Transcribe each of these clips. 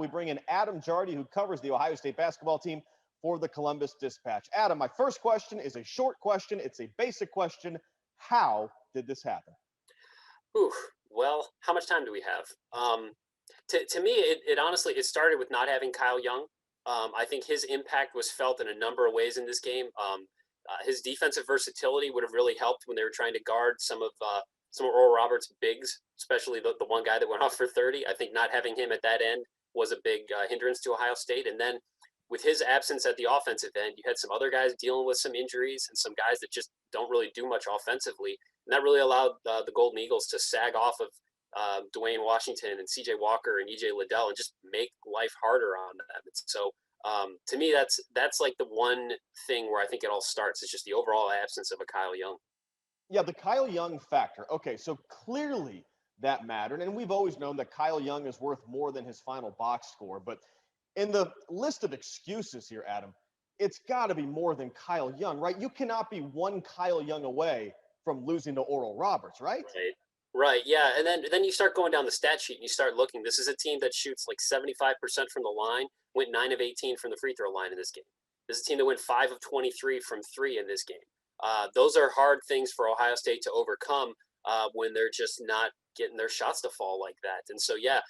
we bring in Adam Jardy, who covers the Ohio State basketball team for the Columbus Dispatch. Adam, my first question is a short question. It's a basic question. How did this happen? Ooh, well, how much time do we have? To me, it honestly, it started with not having Kyle Young. I think his impact was felt in a number of ways in this game. His defensive versatility would have really helped when they were trying to guard some of Oral Roberts' bigs, especially the one guy that went off for 30. I think not having him at that end was a big hindrance to Ohio State. And then with his absence at the offensive end, you had some other guys dealing with some injuries and some guys that just don't really do much offensively. And that really allowed the Golden Eagles to sag off of Dwayne Washington and C.J. Walker and E.J. Liddell and just make life harder on them. And so to me, that's like the one thing where I think it all starts. It's just the overall absence of a Kyle Young. Yeah, the Kyle Young factor. Okay, so clearly that mattered. And we've always known that Kyle Young is worth more than his final box score. But in the list of excuses here, Adam, it's got to be more than Kyle Young, right? You cannot be one Kyle Young away from losing to Oral Roberts, right? Right, yeah. And then you start going down the stat sheet and you start looking. This is a team that shoots like 75% from the line, went 9 of 18 from the free throw line in this game. This is a team that went 5 of 23 from 3 in this game. Those are hard things for Ohio State to overcome when they're just not getting their shots to fall like that. And so, yeah,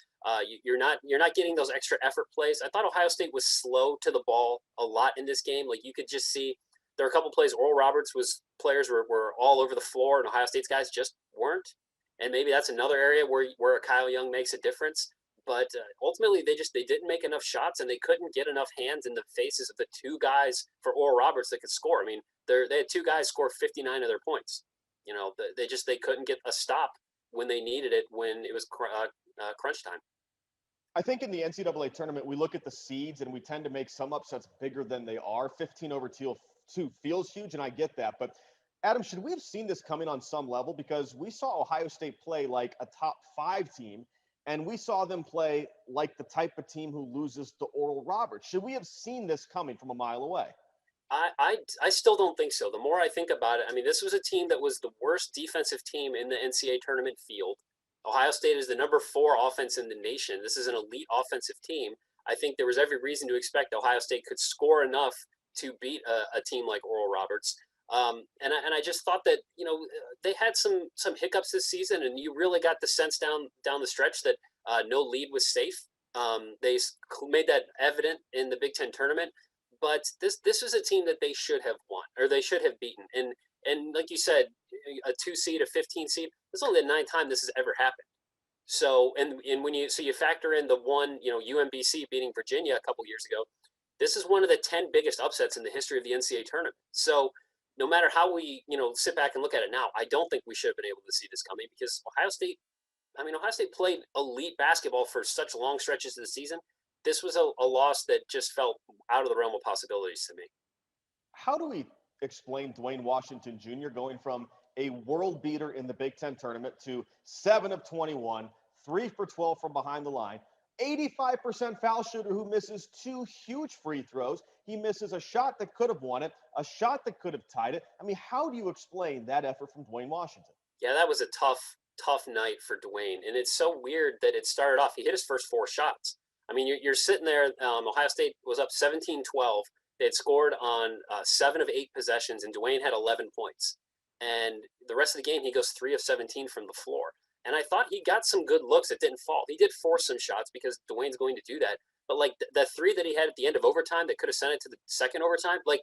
you're not getting those extra effort plays. I thought Ohio State was slow to the ball a lot in this game. Like you could just see there are a couple plays. Oral Roberts players were all over the floor, and Ohio State's guys just weren't. And maybe that's another area where Kyle Young makes a difference. But ultimately, they didn't make enough shots, and they couldn't get enough hands in the faces of the two guys for Oral Roberts that could score. I mean, they had two guys score 59 of their points. You know, they couldn't get a stop when they needed it when it was crunch time. I think in the NCAA tournament, we look at the seeds and we tend to make some upsets bigger than they are. 15 over 2 feels huge, and I get that. But Adam, should we have seen this coming on some level? Because we saw Ohio State play like a top 5 team, and we saw them play like the type of team who loses to Oral Roberts. Should we have seen this coming from a mile away? I still don't think so. The more I think about it, I mean, this was a team that was the worst defensive team in the NCAA tournament field. Ohio State is the number 4 offense in the nation. This is an elite offensive team. I think there was every reason to expect Ohio State could score enough to beat a team like Oral Roberts. And I just thought that, you know, they had some hiccups this season, and you really got the sense down the stretch that no lead was safe. They made that evident in the Big Ten tournament. But this was a team that they should have won, or they should have beaten. And like you said, a 2 seed, a 15 seed, this is only the 9th time this has ever happened. So and when you factor in the one, you know, UMBC beating Virginia a couple years ago, this is one of the 10 biggest upsets in the history of the NCAA tournament. So no matter how we, you know, sit back and look at it now, I don't think we should have been able to see this coming because Ohio State played elite basketball for such long stretches of the season. This was a loss that just felt out of the realm of possibilities to me. How do we explain Dwayne Washington Jr. going from a world beater in the Big Ten tournament to 7 of 21, 3 for 12 from behind the line, 85% foul shooter who misses 2 huge free throws. He misses a shot that could have won it, a shot that could have tied it. I mean, how do you explain that effort from Dwayne Washington? Yeah, that was a tough night for Dwayne. And it's so weird that it started off, he hit his first 4 shots. I mean, you're sitting there, Ohio State was up 17-12. They had scored on 7 of 8 possessions, and Dwayne had 11 points. And the rest of the game, he goes 3 of 17 from the floor. And I thought he got some good looks that didn't fall. He did force some shots because Dwayne's going to do that. But, like, the 3 that he had at the end of overtime that could have sent it to the second overtime, like,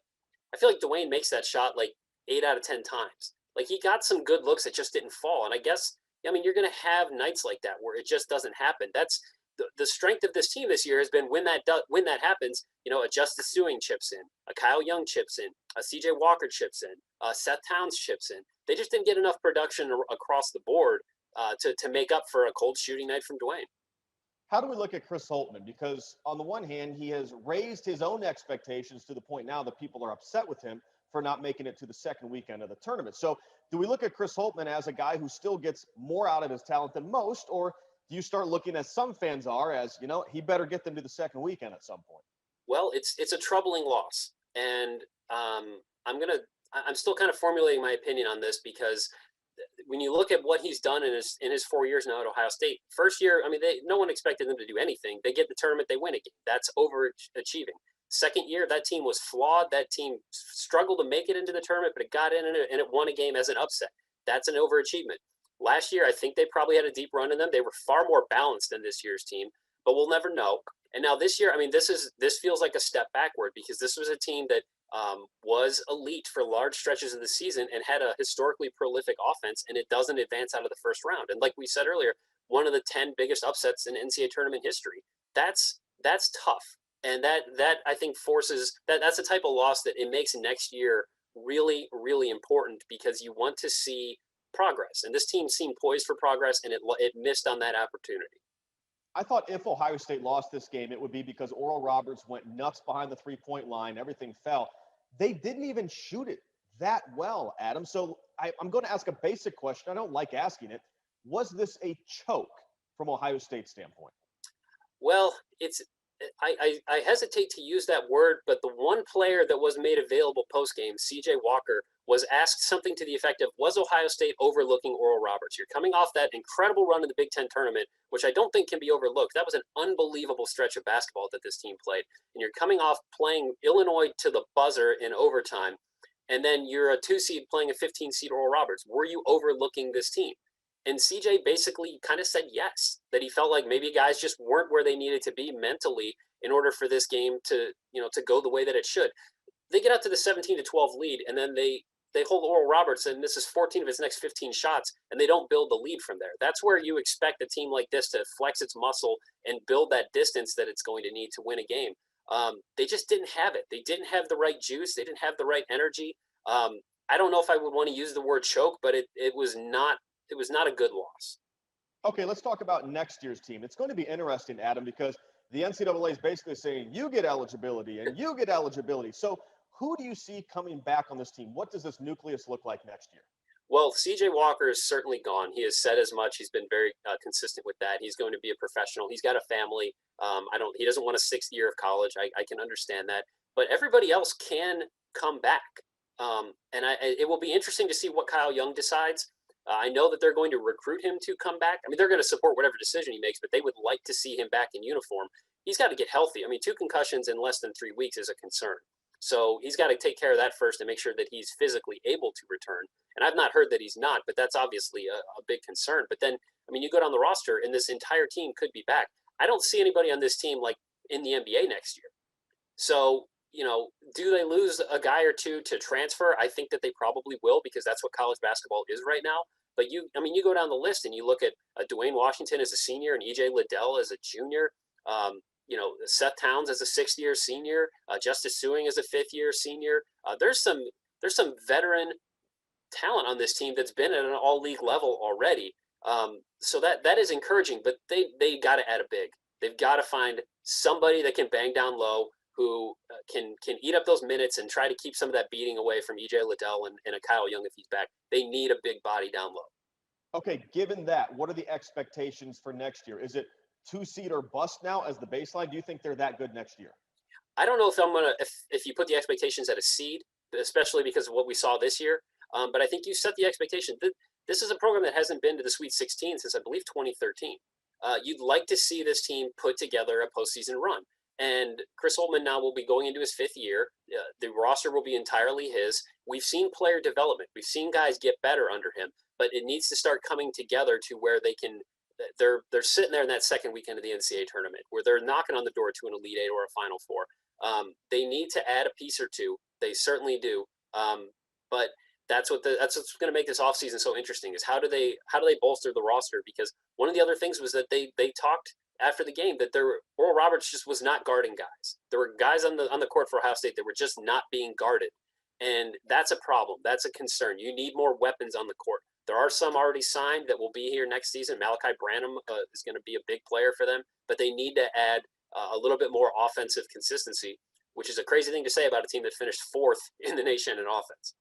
I feel like Dwayne makes that shot, like, 8 out of 10 times. Like, he got some good looks that just didn't fall. And I guess, I mean, you're going to have nights like that where it just doesn't happen. That's the strength of this team this year has been when that happens, you know, a Justice Sueing chips in, a Kyle Young chips in, a C.J. Walker chips in, Seth Towns chips in. They just didn't get enough production across the board to make up for a cold shooting night from Dwayne. How do we look at Chris Holtmann? Because on the one hand, he has raised his own expectations to the point now that people are upset with him for not making it to the second weekend of the tournament. So do we look at Chris Holtmann as a guy who still gets more out of his talent than most, or do you start looking, as some fans are, as, you know, he better get them to the second weekend at some point? Well, it's a troubling loss, and I'm still kind of formulating my opinion on this because when you look at what he's done in his 4 years now at Ohio State, first year, I mean, no one expected them to do anything. They get the tournament, they win a game. That's overachieving. Second year, that team was flawed. That team struggled to make it into the tournament, but it got in and it won a game as an upset. That's an overachievement. Last year, I think they probably had a deep run in them. They were far more balanced than this year's team, but we'll never know. And now this year, I mean, this feels like a step backward because this was a team that was elite for large stretches of the season and had a historically prolific offense, and it doesn't advance out of the first round. And like we said earlier, one of the 10 biggest upsets in NCAA tournament history. That's tough, and that I think forces that's a type of loss that it makes next year really, really important because you want to see progress. And this team seemed poised for progress, and it missed on that opportunity. I thought if Ohio State lost this game, it would be because Oral Roberts went nuts behind the three-point line. Everything fell. They didn't even shoot it that well, Adam. So I'm going to ask a basic question. I don't like asking it. Was this a choke from Ohio State's standpoint? Well, I hesitate to use that word, but the one player that was made available post-game, CJ Walker, was asked something to the effect of, was Ohio State overlooking Oral Roberts? You're coming off that incredible run in the Big Ten tournament, which I don't think can be overlooked. That was an unbelievable stretch of basketball that this team played. And you're coming off playing Illinois to the buzzer in overtime, and then you're a 2 seed playing a 15 seed Oral Roberts. Were you overlooking this team? And CJ basically kind of said yes, that he felt like maybe guys just weren't where they needed to be mentally in order for this game to go the way that it should. They get out to the 17-12 lead, and then they hold Oral Roberts and misses 14 of his next 15 shots, and they don't build the lead from there. That's where you expect a team like this to flex its muscle and build that distance that it's going to need to win a game. They just didn't have it. They didn't have the right juice. They didn't have the right energy. I don't know if I would want to use the word choke, but it was not a good loss. Okay, let's talk about next year's team. It's going to be interesting, Adam, because the NCAA is basically saying you get eligibility and you get eligibility. So who do you see coming back on this team? What does this nucleus look like next year? Well, CJ Walker is certainly gone. He has said as much. He's been very consistent with that. He's going to be a professional. He's got a family. He doesn't want a 6th year of college. I can understand that. But everybody else can come back. It will be interesting to see what Kyle Young decides. I know that they're going to recruit him to come back. I mean, they're going to support whatever decision he makes, but they would like to see him back in uniform. He's got to get healthy. I mean, 2 concussions in less than 3 weeks is a concern. So he's got to take care of that first and make sure that he's physically able to return. And I've not heard that he's not, but that's obviously a big concern. But then, I mean, you go down the roster and this entire team could be back. I don't see anybody on this team like in the NBA next year. So, do they lose a guy or two to transfer? I think that they probably will because that's what college basketball is right now. But you go down the list and you look at Dwayne Washington as a senior and E.J. Liddell as a junior. Seth Towns as a 6th-year senior, Justice Suing as a 5th-year senior. There's some veteran talent on this team that's been at an all-league level already. So that is encouraging, but they got to add a big. They've got to find somebody that can bang down low, who can eat up those minutes and try to keep some of that beating away from E.J. Liddell and a Kyle Young if he's back. They need a big body down low. Okay, given that, what are the expectations for next year? Is it 2 seed or bust now as the baseline? Do you think they're that good next year? I don't know if you put the expectations at a seed, especially because of what we saw this year. But I think you set the expectation. This is a program that hasn't been to the Sweet 16 since I believe 2013. You'd like to see this team put together a postseason run. And Chris Holtmann now will be going into his 5th year. The roster will be entirely his. We've seen player development. We've seen guys get better under him, but it needs to start coming together to where they're sitting there in that second weekend of the NCAA tournament where they're knocking on the door to an Elite Eight or a Final Four. They need to add a piece or two. They certainly do. But that's what's going to make this offseason so interesting is how do they bolster the roster? Because one of the other things was that they talked after the game that Oral Roberts just was not guarding guys. There were guys on the court for Ohio State that were just not being guarded. And that's a problem. That's a concern. You need more weapons on the court. There are some already signed that will be here next season. Malachi Branham is going to be a big player for them, but they need to add a little bit more offensive consistency, which is a crazy thing to say about a team that finished 4th in the nation in offense.